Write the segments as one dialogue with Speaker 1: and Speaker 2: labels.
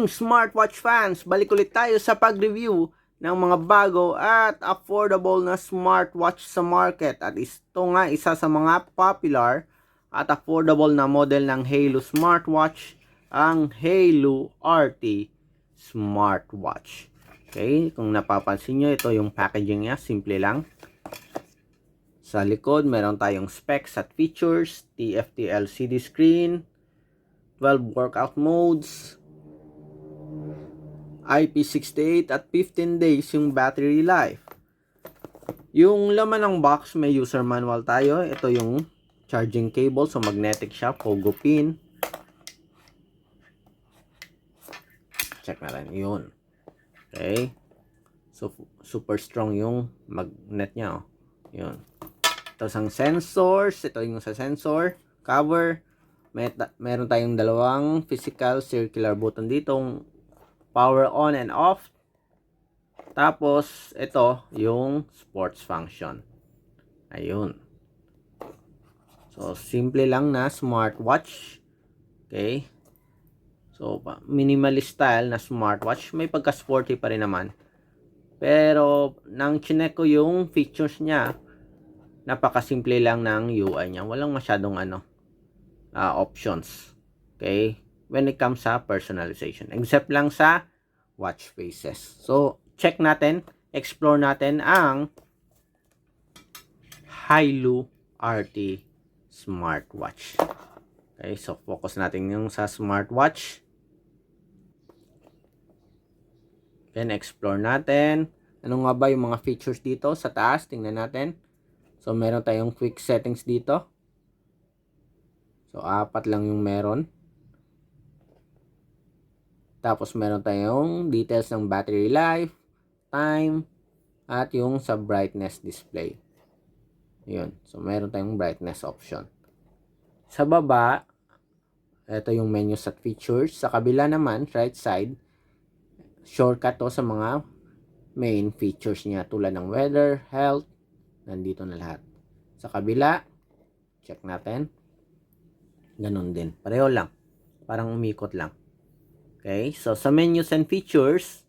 Speaker 1: Greetings smartwatch fans! Balik ulit tayo sa pag-review ng mga bago at affordable na smartwatch sa market. At ito nga isa sa mga popular at affordable na model ng Halo smartwatch, ang Halo RT smartwatch. Okay, kung napapansin nyo, ito yung packaging niya, simple lang. Sa likod, meron tayong specs at features, TFT LCD screen, 12 workout modes, IP68 at 15 days yung battery life. Yung laman ng box, may user manual tayo. Ito yung charging cable, so magnetic siya, pogo pin. Check natin yun. Okay, so super strong yung magnet niya, oh. Yun. Tapos ang sensors, ito yung sa sensor cover. Meron tayong dalawang physical circular button dito, power on and off. Tapos ito yung sports function. Ayun. So simple lang na smartwatch. Okay, so minimalist style na smartwatch, may pagka sporty pa rin naman, pero nang chinek ko yung features niya, napakasimple lang ng UI niya, walang masyadong options. Okay, when it comes sa personalization, except lang sa watch faces. So check natin, explore natin ang Halo RT smartwatch. Okay, so focus natin yung sa smartwatch. Then explore natin. Ano nga ba yung mga features dito sa taas? Tingnan natin. So meron tayong quick settings dito. So 4 lang yung meron. Tapos meron tayong details ng battery life, time, at yung sa brightness display. Yun. So meron tayong brightness option. Sa baba, ito yung menus at features. Sa kabila naman, right side, shortcut to sa mga main features niya tulad ng weather, health, nandito na lahat. Sa kabila, check natin. Ganun din. Pareho lang. Parang umikot lang. Okay, so sa menus and features,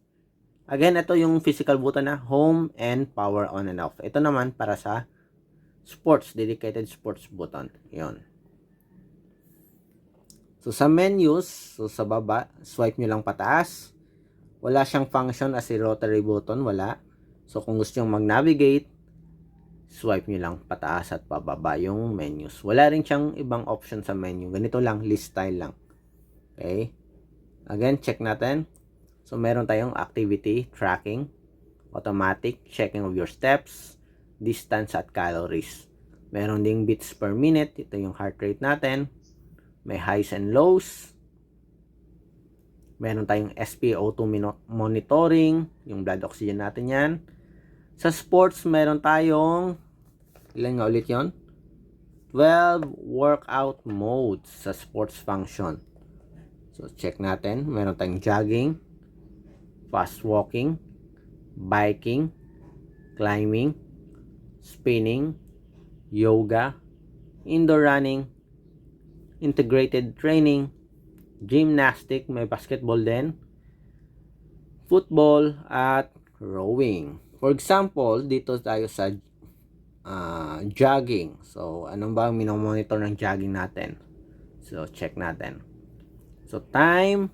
Speaker 1: again, ito yung physical button na home and power on and off. Ito naman para sa sports, dedicated sports button. Yun. So sa menus, so sa baba, swipe nyo lang pataas. Wala siyang function as a rotary button, wala. So kung gusto nyo mag-navigate, swipe nyo lang pataas at pababa yung menus. Wala rin siyang ibang option sa menu. Ganito lang, list style lang. Okay. Again, check natin. So meron tayong activity tracking, automatic checking of your steps, distance at calories. Meron ding beats per minute. Ito yung heart rate natin. May highs and lows. Meron tayong SpO2 monitoring, yung blood oxygen natin yan. Sa sports, meron tayong, ilan nga ulit yon? 12 workout modes sa sports function. So check natin, meron tayong jogging, fast walking, biking, climbing, spinning, yoga, indoor running, integrated training, gymnastic, may basketball din, football, at rowing. For example, dito tayo sa jogging. So, anong ba ang minomonitor ng jogging natin? So, check natin. So, time,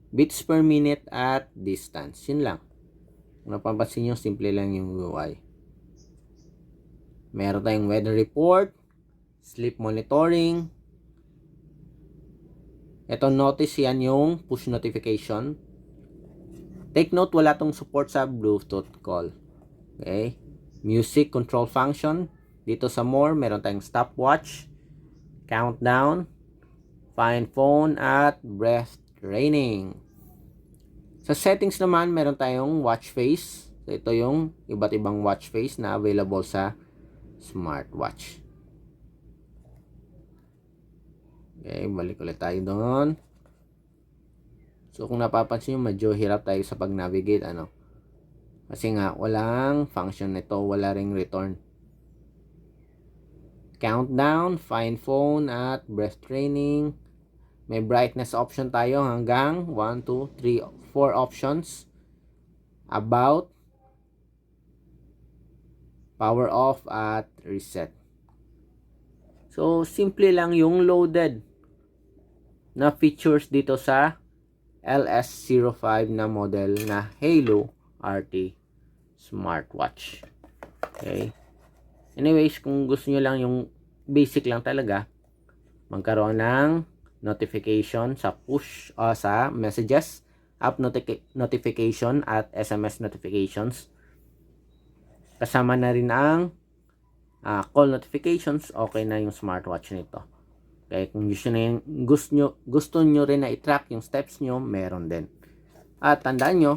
Speaker 1: beats per minute, at distance. Yun lang. Kung napapansin nyo, simple lang yung UI. Meron tayong weather report, sleep monitoring. Ito, notice yan yung push notification. Take note, wala tong support sa Bluetooth call. Okay. Music control function. Dito sa more, meron tayong stopwatch, countdown, find phone, at breath training. Sa settings naman, meron tayong watch face. So, ito yung iba't ibang watch face na available sa smartwatch. Okay, balik ulit tayo doon. So, kung napapansin nyo, medyo hirap tayo sa pag-navigate, kasi nga, walang function nito, wala ring return. Countdown, find phone, at breath training. May brightness option tayo hanggang 1, 2, 3, 4 options. About, power off, at reset. So, simple lang yung loaded na features dito sa LS05 na model na Halo RT smartwatch. Okay. Anyways, kung gusto nyo lang yung basic lang talaga, magkaroon ng notification sa push sa messages, app notification at SMS notifications. Kasama na rin ang call notifications, okay na yung smartwatch nito. Okay, kung gusto nyo rin na i-track yung steps nyo, meron din. At tandaan nyo,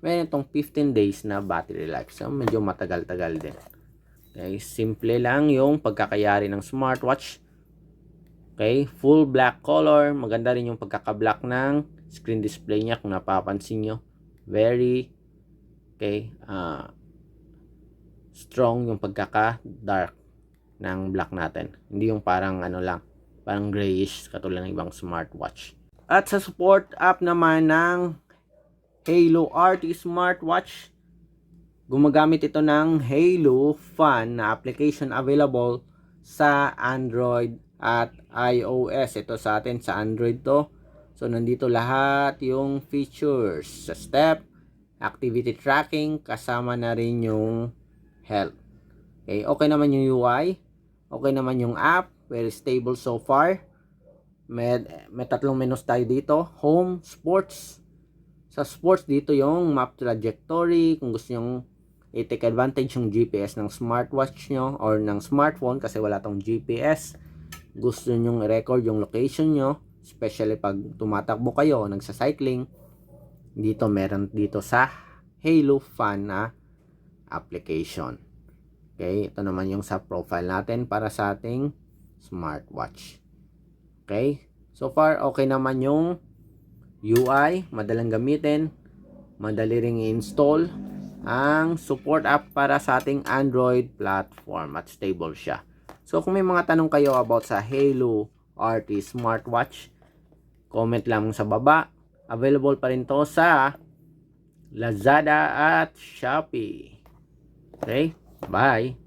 Speaker 1: meron itong 15 days na battery life. So, medyo matagal-tagal din. Okay, simple lang yung pagkakayari ng smartwatch. Okay, full black color. Maganda rin yung pagkaka-black ng screen display niya kung napapansin nyo. Very, strong yung pagkaka-dark ng black natin. Hindi yung parang parang grayish katulad ng ibang smartwatch. At sa support app naman ng Halo RT smartwatch, gumagamit ito ng Halo Fan na application available sa Android at iOS. Ito sa atin sa Android to. So nandito lahat yung features sa step, activity tracking, kasama na rin yung health. Okay naman yung UI, okay naman yung app, very stable so far. May tatlong menus tayo dito, home, sports. Sa sports dito yung map trajectory, kung gusto nyo i-take advantage yung GPS ng smartwatch nyo or ng smartphone kasi wala tong GPS. Gusto nyo i-record yung location nyo, especially pag tumatakbo kayo, nagsa-cycling. Dito meron dito sa Halo Fan na application. Okay, ito naman yung sa profile natin para sa ating smartwatch. Okay, so far okay naman yung UI, madalang gamitin, madali ring i-install ang support app para sa ating Android platform at stable siya. So kung may mga tanong kayo about sa Halo RT smartwatch, comment lang sa baba. Available pa rin to sa Lazada at Shopee. Okay, bye!